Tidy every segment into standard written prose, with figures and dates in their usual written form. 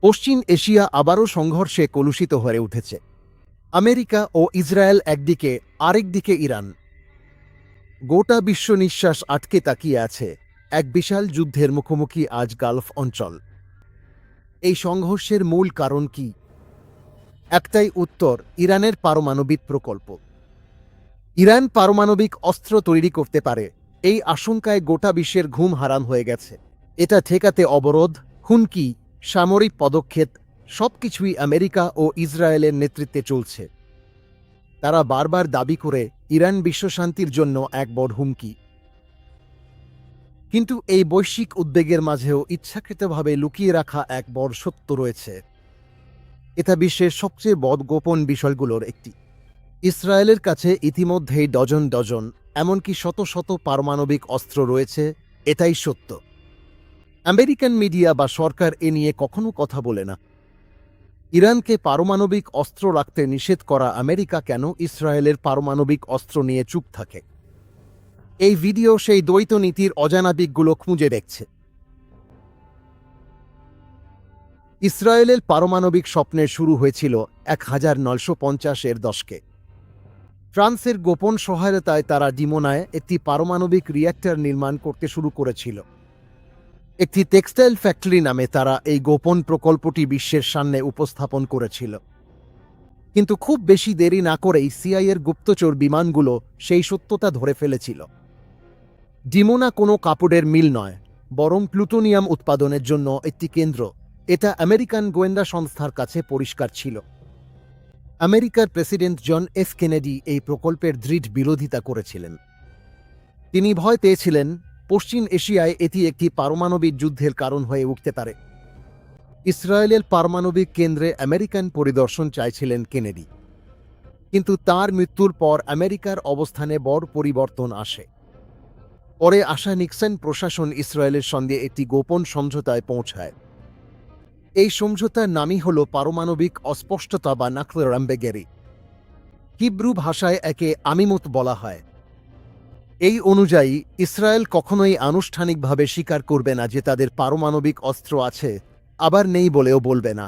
পশ্চিম Asia আবারও সংঘর্ষে কলুষিত হয়ে উঠেছে। আমেরিকা ও ইসরায়েল একদিকে, আরেকদিকে ইরান। গোটা বিশ্ব নিঃশ্বাস আটকে তাকিয়ে আছে। এক বিশাল যুদ্ধের মুখোমুখি আজ গালফ অঞ্চল। এই সংঘর্ষের মূল কারণ কি? একটাই উত্তর, ইরানের পারমাণবিক প্রকল্প। ইরান পারমাণবিক অস্ত্র তৈরি করতে পারে, এই আশঙ্কায় গোটা বিশ্বের ঘুম হারাম হয়ে গেছে। এটা ঠেকাতে অবরোধ, হুমকি, সামরিক পদক্ষেপ সবকিছুই আমেরিকা ও ইসরায়েলের নেতৃত্বে চলছে। তারা বারবার দাবি করে ইরান বিশ্বশান্তির জন্য এক বড় হুমকি। কিন্তু এই বৈশ্বিক উদ্বেগের মাঝেও ইচ্ছাকৃতভাবে লুকিয়ে রাখা এক বড় সত্য রয়েছে। এটা বিশ্বের সবচেয়ে বড় গোপন বিষয়গুলোর একটি। ইসরায়েলের কাছে ইতিমধ্যেই ডজন ডজন, এমনকি শত শত পারমাণবিক অস্ত্র রয়েছে, এটাই সত্য। আমেরিকান মিডিয়া বা সরকার এ নিয়ে কখনো কথা বলে না। ইরানকে পারমাণবিক অস্ত্র রাখতে নিষেধ করা আমেরিকা কেন ইসরায়েলের পারমাণবিক অস্ত্র নিয়ে চুপ থাকে? এই ভিডিও সেই দ্বৈত নীতির অজানা দিকগুলো খুঁজে দেখছে। ইসরায়েলের পারমাণবিক স্বপ্নের শুরু হয়েছিল 1950-এর দশকে। ফ্রান্সের গোপন সহায়তায় তারা ডিমোনায় একটি পারমাণবিক রিয়্যাক্টর নির্মাণ করতে শুরু করেছিল। একটি টেক্সটাইল ফ্যাক্টরি নামে তারা এই গোপন প্রকল্পটি বিশ্বের সামনে উপস্থাপন করেছিল। কিন্তু খুব বেশি দেরি না করেই সিআইএর গুপ্তচর বিমানগুলো সেই সত্যতা ধরে ফেলেছিল। ডিমোনা কোনো কাপড়ের মিল নয়, বরং প্লুটোনিয়াম উৎপাদনের জন্য একটি কেন্দ্র। এটা আমেরিকান গোয়েন্দা সংস্থার কাছে পরিষ্কার ছিল। আমেরিকার প্রেসিডেন্ট জন এফ কেনেডি এই প্রকল্পের দৃঢ় বিরোধিতা করেছিলেন। তিনি ভয় পেয়েছিলেন পশ্চিম এশিয়ায় এটি একটি পারমাণবিক যুদ্ধের কারণ হয়ে উঠতে পারে। ইসরায়েলের পারমাণবিক কেন্দ্রে আমেরিকান পরিদর্শন চাইছিলেন কেনেডি। কিন্তু তার মৃত্যুর পর আমেরিকার অবস্থানে বড় পরিবর্তন আসে। পরে আসা নিক্সন প্রশাসন ইসরায়েলের সঙ্গে একটি গোপন সমঝোতায় পৌঁছায়। এই সমঝোতার নামই হল পারমাণবিক অস্পষ্টতা বা নাকলার অ্যাম্বেগেরি। হিব্রু ভাষায় একে আমিমুত বলা হয়। এই অনুযায়ী ইসরায়েল কখনোই আনুষ্ঠানিকভাবে স্বীকার করবে না যে তাদের পারমাণবিক অস্ত্র আছে, আবার নেই বলেও বলবে না।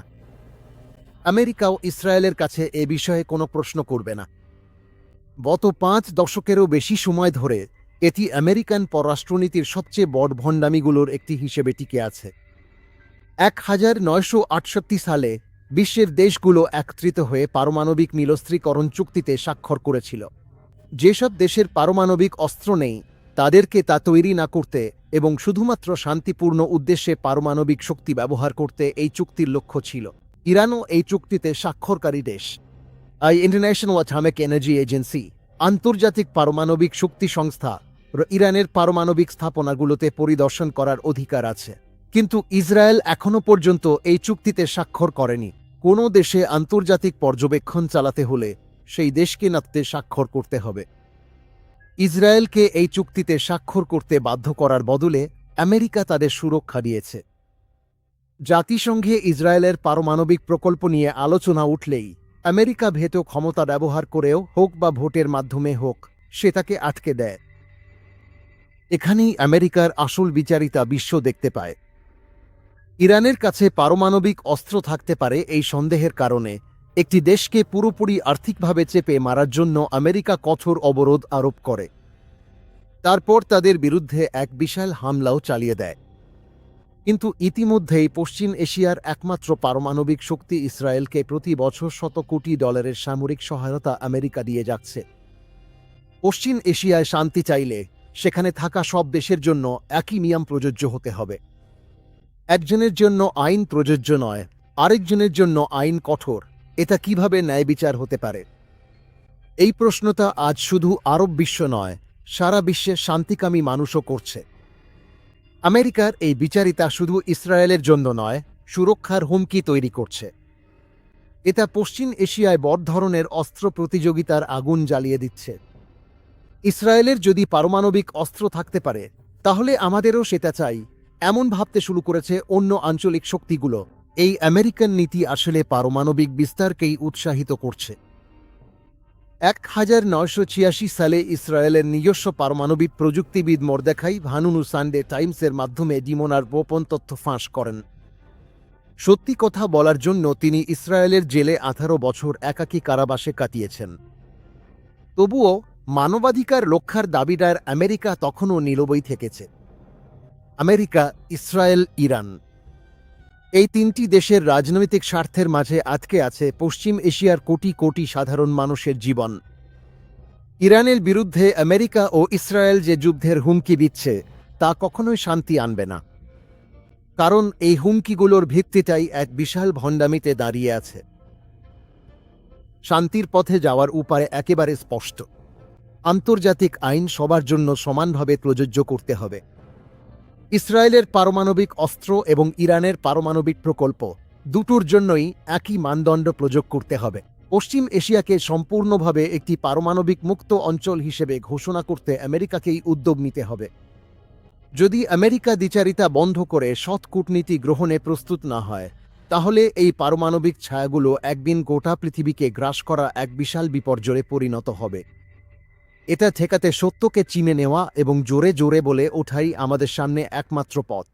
আমেরিকাও ইসরায়েলের কাছে এ বিষয়ে কোনো প্রশ্ন করবে না। গত 5 দশকেরও বেশি সময় ধরে এটি আমেরিকান পররাষ্ট্রনীতির সবচেয়ে বড় ভণ্ডামিগুলোর একটি হিসেবে টিকে আছে। 1968 সালে বিশ্বের দেশগুলো একত্রিত হয়ে পারমাণবিক নিরস্ত্রীকরণ চুক্তিতে স্বাক্ষর করেছিল। যেসব দেশের পারমাণবিক অস্ত্র নেই তাদেরকে তা তৈরি না করতে এবং শুধুমাত্র শান্তিপূর্ণ উদ্দেশ্যে পারমাণবিক শক্তি ব্যবহার করতে এই চুক্তির লক্ষ্য ছিল। ইরানও এই চুক্তিতে স্বাক্ষরকারী দেশ। ইন্টারন্যাশনাল অ্যাটমিক এনার্জি এজেন্সি, আন্তর্জাতিক পারমাণবিক শক্তি সংস্থা, ইরানের পারমাণবিক স্থাপনাগুলোতে পরিদর্শন করার অধিকার আছে। কিন্তু ইসরায়েল এখনও পর্যন্ত এই চুক্তিতে স্বাক্ষর করেনি। কোনো দেশে আন্তর্জাতিক পর্যবেক্ষণ চালাতে হলে সেই দেশকে নাতে স্বাক্ষর করতে হবে। ইসরায়েলকে এই চুক্তিতে স্বাক্ষর করতে বাধ্য করার বদলে আমেরিকা তাদের সুরক্ষা দিয়েছে। জাতিসংঘে ইসরায়েলের পারমাণবিক প্রকল্প নিয়ে আলোচনা উঠলেই আমেরিকা ভেটো ক্ষমতা ব্যবহার করেও হোক বা ভোটের মাধ্যমে হোক সেটাকে আটকে দেয়। এখানেই আমেরিকার আসল বিচারিতা বিশ্ব দেখতে পায়। ইরানের কাছে পারমাণবিক অস্ত্র থাকতে পারে এই সন্দেহের কারণে একটি দেশকে পুরোপুরি আর্থিকভাবে চেপে মারার জন্য আমেরিকা কঠোর অবরোধ আরোপ করে। তারপর তাদের বিরুদ্ধে এক বিশাল হামলাও চালিয়ে দেয়। কিন্তু ইতিমধ্যেই পশ্চিম এশিয়ার একমাত্র পারমাণবিক শক্তি ইসরায়েলকে প্রতি বছর $100 কোটি সামরিক সহায়তা আমেরিকা দিয়ে যাচ্ছে। পশ্চিম এশিয়ায় শান্তি চাইলে সেখানে থাকা সব দেশের জন্য একই নিয়ম প্রযোজ্য হতে হবে। একজনের জন্য আইন প্রযোজ্য নয়, আরেকজনের জন্য আইন কঠোর। এটা কিভাবে ন্যায় বিচার হতে পারে? এই প্রশ্নটা আজ শুধু আরব বিশ্ব নয়, সারা বিশ্বের শান্তিকামী মানুষও করছে। আমেরিকার এই বিচারিতা শুধু ইসরায়েলের জন্য নয়, সুরক্ষার হুমকি তৈরি করছে। এটা পশ্চিম এশিয়ায় বড় ধরনের অস্ত্র প্রতিযোগিতার আগুন জ্বালিয়ে দিচ্ছে। ইসরায়েলের যদি পারমাণবিক অস্ত্র থাকতে পারে তাহলে আমাদেরও সেটা চাই, এমন ভাবতে শুরু করেছে অন্য আঞ্চলিক শক্তিগুলো। এই আমেরিকান নীতি আসলে পারমাণবিক বিস্তারকেই উৎসাহিত করছে। 1986 সালে ইসরায়েলের নিজস্ব পারমাণবিক প্রযুক্তিবিদ মর্দেখাই ভানুনু সানডে টাইমসের মাধ্যমে ডিমোনার গোপন তথ্য ফাঁস করেন। সত্যি কথা বলার জন্য তিনি ইসরায়েলের জেলে 18 বছর একাকী কারাবাসে কাটিয়েছেন। তবুও মানবাধিকার রক্ষার দাবিদার আমেরিকা তখনও নীরবই থেকেছে। আমেরিকা, ইসরায়েল, ইরান, এই তিনটি দেশের রাজনৈতিক স্বার্থের মাঝে আটকে আছে পশ্চিম এশিয়ার কোটি কোটি সাধারণ মানুষের জীবন। ইরানের বিরুদ্ধে আমেরিকা ও ইসরায়েল যে যুদ্ধের হুমকি দিচ্ছে তা কখনোই শান্তি আনবে না, কারণ এই হুমকিগুলোর ভিত্তিটাই এক বিশাল ভণ্ডামিতে দাঁড়িয়ে আছে। শান্তির পথে যাওয়ার উপায় একেবারে স্পষ্ট। আন্তর্জাতিক আইন সবার জন্য সমানভাবে প্রযোজ্য করতে হবে। ইসরায়েলের পারমাণবিক অস্ত্র এবং ইরানের পারমাণবিক প্রকল্প দুটোর জন্যই একই মানদণ্ড প্রয়োগ করতে হবে। পশ্চিম এশিয়াকে সম্পূর্ণভাবে একটি পারমাণবিক মুক্ত অঞ্চল হিসেবে ঘোষণা করতে আমেরিকাকেই উদ্যোগ নিতে হবে। যদি আমেরিকা দ্বিচারিতা বন্ধ করে সৎ কূটনীতি গ্রহণে প্রস্তুত না হয়, তাহলে এই পারমাণবিক ছায়াগুলো একদিন গোটা পৃথিবীকে গ্রাস করা এক বিশাল বিপর্যয়ে পরিণত হবে। এটা ঠেকাতে সত্যকে চিনে নেওয়া এবং জোরে জোরে বলে ওঠাই আমাদের সামনে একমাত্র পথ।